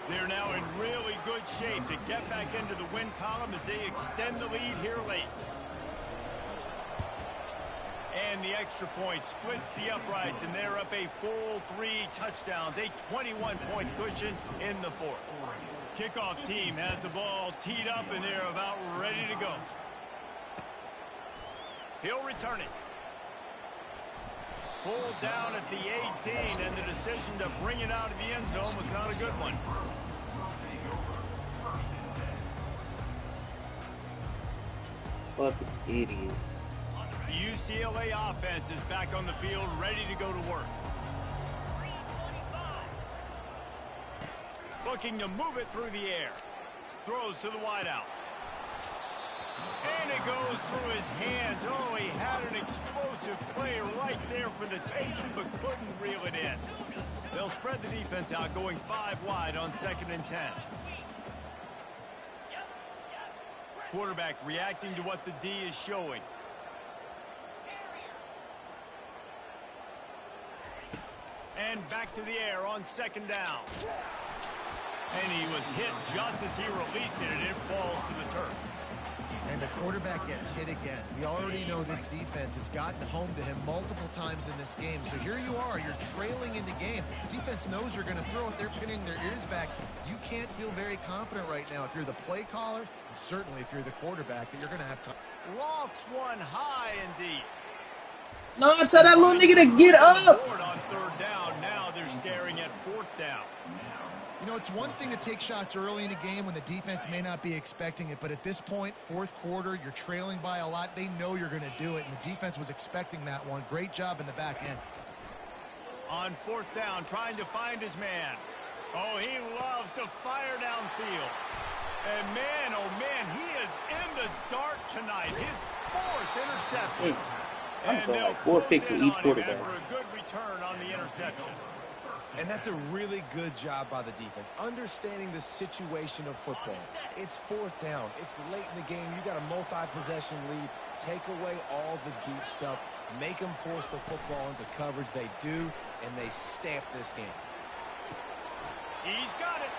They're now in really good shape to get back into the win column as they extend the lead here late. And the extra point splits the uprights, and they're up a full 3 touchdowns, a 21-point cushion in the fourth. Kickoff team has the ball teed up, and they're about ready to go. He'll return it. Pulled down at the 18, and the decision to bring it out of the end zone was not a good one. Fucking idiot. The UCLA offense is back on the field, ready to go to work. Looking to move it through the air. Throws to the wideout. And it goes through his hands. Oh, he had an explosive play right there for the taking, but couldn't reel it in. They'll spread the defense out, going 5 wide on 2nd and 10. Quarterback reacting to what the D is showing. And back to the air on 2nd down. And he was hit just as he released it, and it falls to the turf. And the quarterback gets hit again. We already know this defense has gotten home to him multiple times in this game. So here you are, you're trailing in the game. Defense knows you're going to throw it. They're pinning their ears back. You can't feel very confident right now if you're the play caller, and certainly if you're the quarterback, that you're going to have time. Lofts one high and deep. No, tell that little nigga to get up. On 3rd down, now they're staring at 4th down. You know, it's one thing to take shots early in a game when the defense may not be expecting it, but at this point, 4th quarter, you're trailing by a lot. They know you're going to do it, and the defense was expecting that one. Great job in the back end. On 4th down, trying to find his man. Oh, he loves to fire downfield. And man, oh man, he is in the dark tonight. His 4th interception. I'm throwing like 4 picks for each quarterback. After a good return on the interception. And that's a really good job by the defense, understanding the situation of football. It's 4th down. It's late in the game. You got a multi-possession lead. Take away all the deep stuff. Make them force the football into coverage. They do, and they stamp this game. He's got it.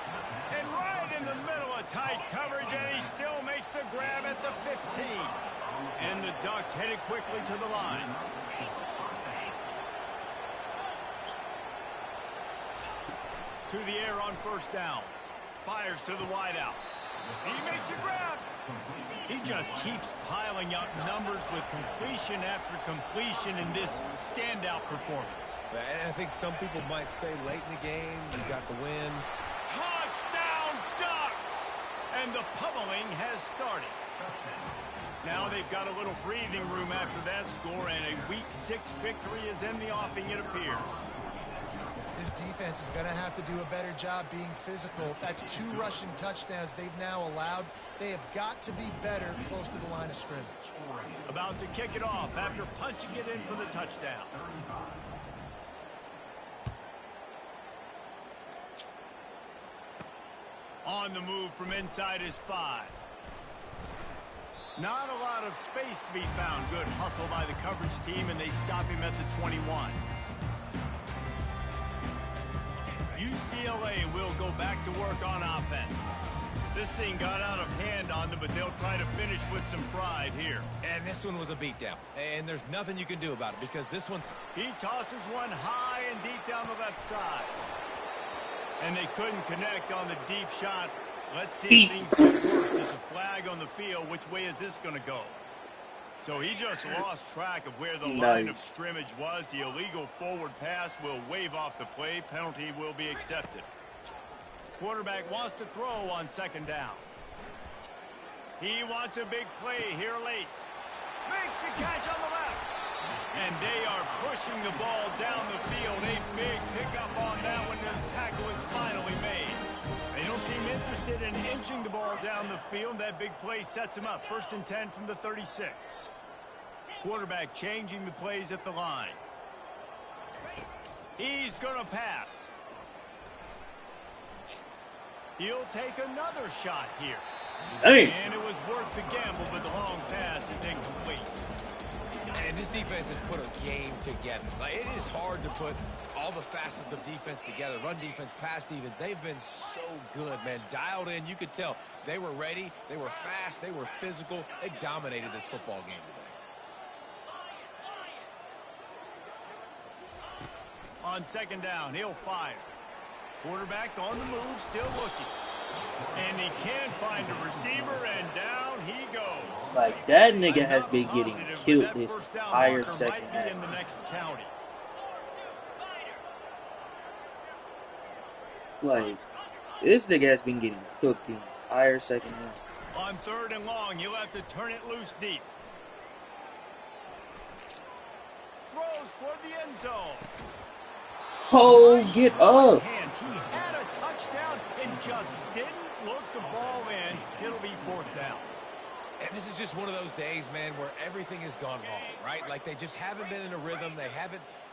And right in the middle of tight coverage, and he still makes the grab at the 15. And the Ducks headed quickly to the line. To the air on 1st down. Fires to the wideout. He makes a grab. He just keeps piling up numbers with completion after completion in this standout performance. And I think some people might say late in the game, you got the win. Touchdown Ducks! And the pummeling has started. Now they've got a little breathing room after that score, and a Week 6 victory is in the offing, it appears. This defense is going to have to do a better job being physical. That's 2 rushing touchdowns they've now allowed. They have got to be better close to the line of scrimmage. About to kick it off after punching it in for the touchdown. On the move from inside his 5. Not a lot of space to be found. Good hustle by the coverage team, and they stop him at the 21. UCLA will go back to work on offense. This thing got out of hand on them, but they'll try to finish with some pride here. And this one was a beatdown. And there's nothing you can do about it because this one... He tosses one high and deep down the left side. And they couldn't connect on the deep shot. Let's see if things get worse. There's a flag on the field. Which way is this going to go? So he just lost track of where the line of scrimmage was. The illegal forward pass will wave off the play. Penalty will be accepted. Quarterback wants to throw on 2nd down. He wants a big play here late. Makes the catch on the left. And they are pushing the ball down the field. A big pickup on that one. The tackle is finally made. They don't seem interested in inching the ball down the field. That big play sets him up. 1st and 10 from the 36. Quarterback changing the plays at the line. He's going to pass. He'll take another shot here. Hey. And it was worth the gamble, but the long pass is incomplete. And this defense has put a game together. Like, it is hard to put all the facets of defense together. Run defense, pass defense. They've been so good, man. Dialed in. You could tell they were ready. They were fast. They were physical. They dominated this football game today. On 2nd down, he'll fire. Quarterback on the move, still looking. And he can't find a receiver, and down he goes. Like, that nigga has been getting killed this entire second half. In the next county. Like, this nigga has been getting cooked the entire second half. On 3rd and long, he'll have to turn it loose deep. Throws toward the end zone. Oh, get up. He had a touchdown and just didn't look the ball in. It'll be 4th down. And this is just one of those days, man, where everything has gone wrong, right? Like, they just haven't been in a rhythm. They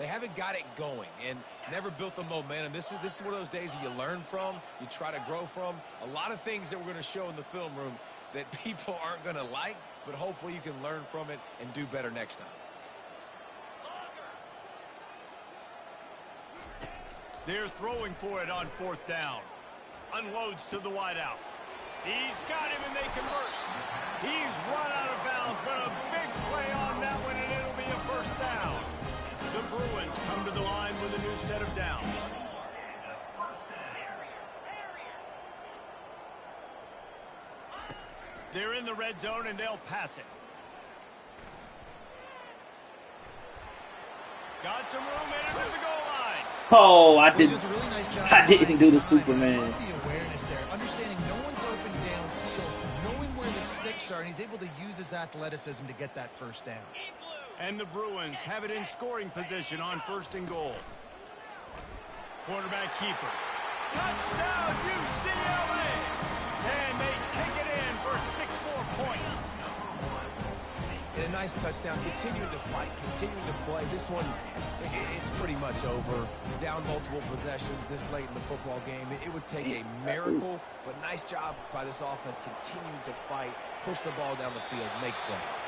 haven't got it going and never built the momentum. This is one of those days that you learn from, you try to grow from. A lot of things that we're going to show in the film room that people aren't going to like, but hopefully you can learn from it and do better next time. They're throwing for it on 4th down. Unloads to the wideout. He's got him and they convert. He's run out of bounds, but a big play on that one, and it'll be a 1st down. The Bruins come to the line with a new set of downs. They're in the red zone, and they'll pass it. Got some room in it at the goal line. Oh, I He does a really nice job. didn't do the time. Superman. I love the awareness there, understanding no one's open downfield, knowing where the sticks are, and he's able to use his athleticism to get that 1st down. And the Bruins have it in scoring position on 1st and goal. Quarterback keeper. Touchdown, UCLA! And they take it in for 6 more points. And a nice touchdown, continuing to fight, continuing to play. This one, it's pretty much over. Down multiple possessions this late in the football game. It would take a miracle, but nice job by this offense continuing to fight, push the ball down the field, make plays.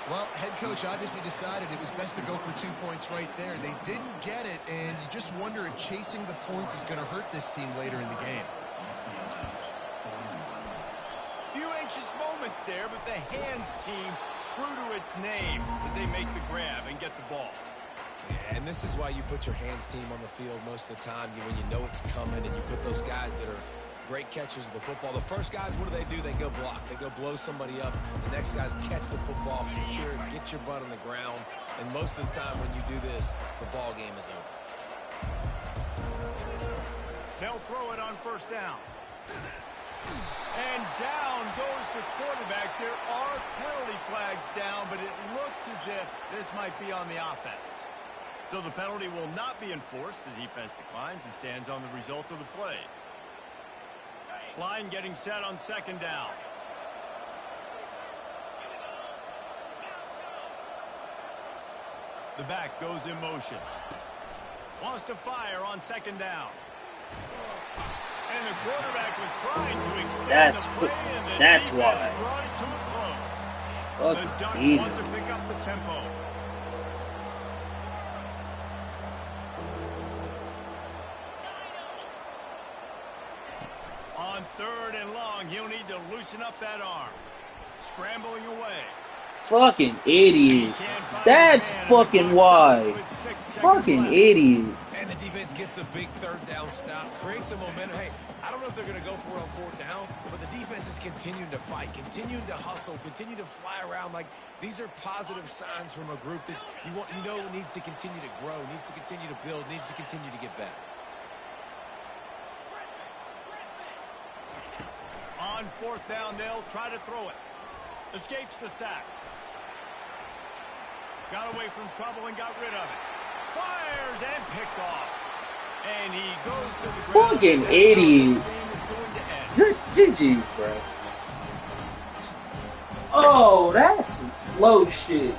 Well, head coach obviously decided it was best to go for 2 points right there. They didn't get it, and you just wonder if chasing the points is going to hurt this team later in the game. Few anxious moments there, but the hands team true to its name as they make the grab and get the ball. Yeah, and this is why you put your hands team on the field most of the time when you know it's coming, and you put those guys that are great catchers of the football. The first guys, what do? They go block. They go blow somebody up. The next guys catch the football, secure it, get your butt on the ground. And most of the time when you do this, the ball game is over. They'll throw it on first down. And down goes the quarterback. There are penalty flags down, but it looks as if this might be on the offense. So the penalty will not be enforced. The defense declines and stands on the result of the play. Line getting set on second down. The back goes in motion. Wants to fire on second down. And the quarterback was trying to extend the play, and the that's defense why. brought it to a close. The Ducks want to pick up the tempo. On third and long, he'll need to loosen up that arm. Scrambling away. Fucking idiot. That's fucking why. Fucking idiot. And the defense gets the big third down stop, creates some momentum. Hey, I don't know if they're going to go for it on fourth down, but the defense is continuing to fight, continuing to hustle, continue to fly around. Like, these are positive signs from a group that you know needs to continue to grow, needs to continue to build, needs to continue to get better. On fourth down, they'll try to throw it. Escapes the sack. Got away from trouble and got rid of it. Fires and picked off. And he goes to the ground. Fucking idiot. GG's, bro. Oh, that's some slow shit.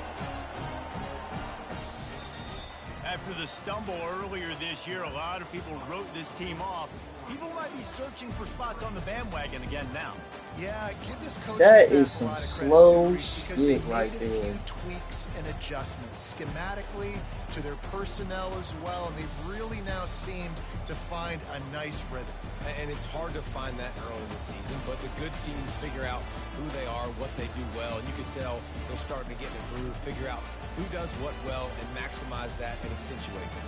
After the stumble earlier this year, a lot of people wrote this team off. People might be searching for spots on the bandwagon again now. Yeah, give this coaching That staff is some a lot of credit, slow too, shit right because they made a there. few tweaks and adjustments schematically to their personnel as well, and they've really now seemed to find a nice rhythm. And it's hard to find that early in the season, but the good teams figure out who they are, what they do well, and you can tell they're starting to get in the groove, figure out who does what well, and maximize that and accentuate it.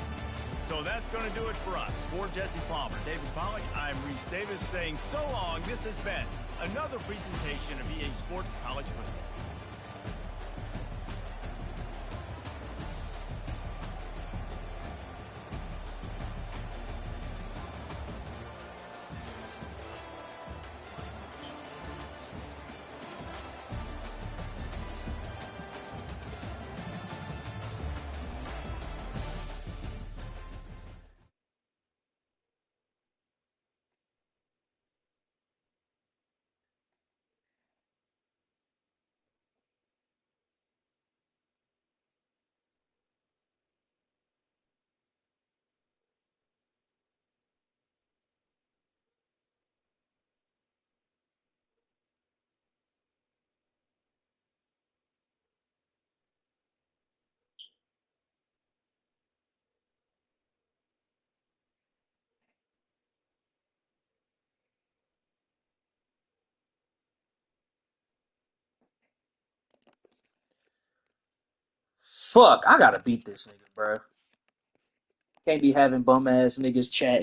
So that's going to do it for us. For Jesse Palmer, David Pollack, I'm Reese Davis saying so long. This has been another presentation of EA Sports College Football. Fuck, I gotta beat this nigga, bro. Can't be having bum ass niggas chatting.